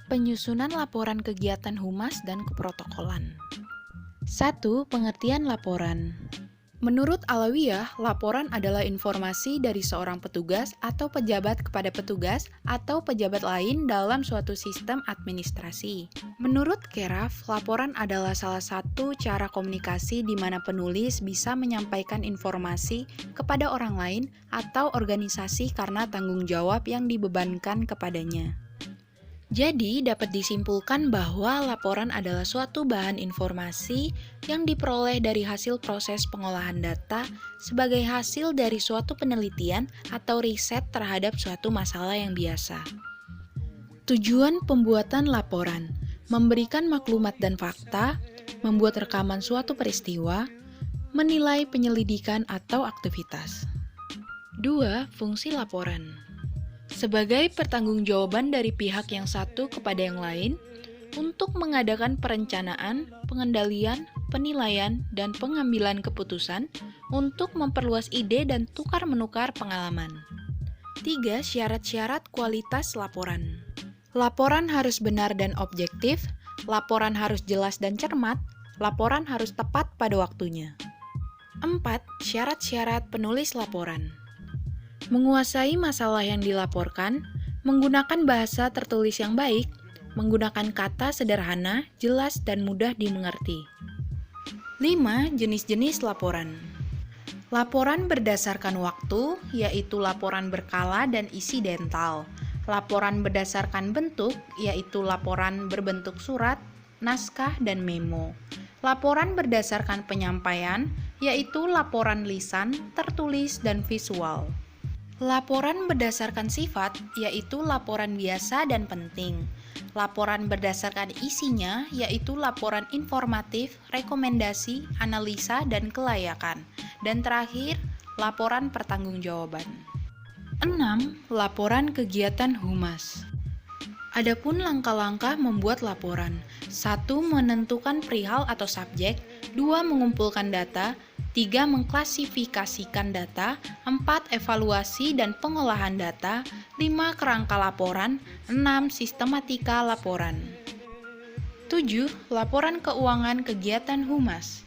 Penyusunan laporan kegiatan humas dan keprotokolan. 1. Pengertian laporan. Menurut Alawiyah, laporan adalah informasi dari seorang petugas atau pejabat kepada petugas atau pejabat lain dalam suatu sistem administrasi. Menurut Keraf, laporan adalah salah satu cara komunikasi di mana penulis bisa menyampaikan informasi kepada orang lain atau organisasi karena tanggung jawab yang dibebankan kepadanya. Jadi, dapat disimpulkan bahwa laporan adalah suatu bahan informasi yang diperoleh dari hasil proses pengolahan data sebagai hasil dari suatu penelitian atau riset terhadap suatu masalah yang biasa. Tujuan pembuatan laporan: memberikan maklumat dan fakta, membuat rekaman suatu peristiwa, menilai penyelidikan atau aktivitas. 2. Fungsi laporan. Sebagai pertanggungjawaban dari pihak yang satu kepada yang lain untuk mengadakan perencanaan, pengendalian, penilaian, dan pengambilan keputusan untuk memperluas ide dan tukar-menukar pengalaman. 3. Syarat-syarat kualitas laporan. Laporan harus benar dan objektif, laporan harus jelas dan cermat, laporan harus tepat pada waktunya. 4. Syarat-syarat penulis laporan. Menguasai masalah yang dilaporkan, menggunakan bahasa tertulis yang baik, menggunakan kata sederhana, jelas, dan mudah dimengerti. 5. Jenis-jenis laporan. Laporan berdasarkan waktu, yaitu laporan berkala dan insidental. Laporan berdasarkan bentuk, yaitu laporan berbentuk surat, naskah, dan memo. Laporan berdasarkan penyampaian, yaitu laporan lisan, tertulis, dan visual. Laporan berdasarkan sifat, yaitu laporan biasa dan penting. Laporan berdasarkan isinya, yaitu laporan informatif, rekomendasi, analisa, dan kelayakan. Dan terakhir, laporan pertanggungjawaban. 6. Laporan kegiatan humas. Adapun langkah-langkah membuat laporan: 1. Menentukan perihal atau subjek. 2. Mengumpulkan data. 3. Mengklasifikasikan data. 4. Evaluasi dan pengolahan data. 5. Kerangka laporan. 6. Sistematika laporan. 7. Laporan keuangan kegiatan humas.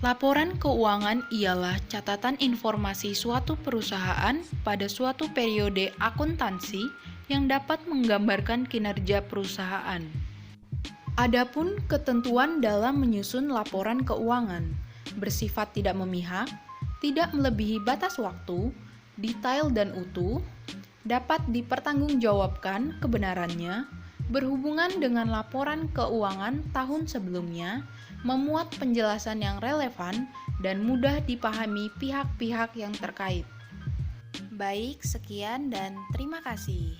Laporan keuangan ialah catatan informasi suatu perusahaan pada suatu periode akuntansi yang dapat menggambarkan kinerja perusahaan. Adapun ketentuan dalam menyusun laporan keuangan bersifat tidak memihak, tidak melebihi batas waktu, detail dan utuh, dapat dipertanggungjawabkan kebenarannya, berhubungan dengan laporan keuangan tahun sebelumnya, memuat penjelasan yang relevan, dan mudah dipahami pihak-pihak yang terkait. Baik, sekian dan terima kasih.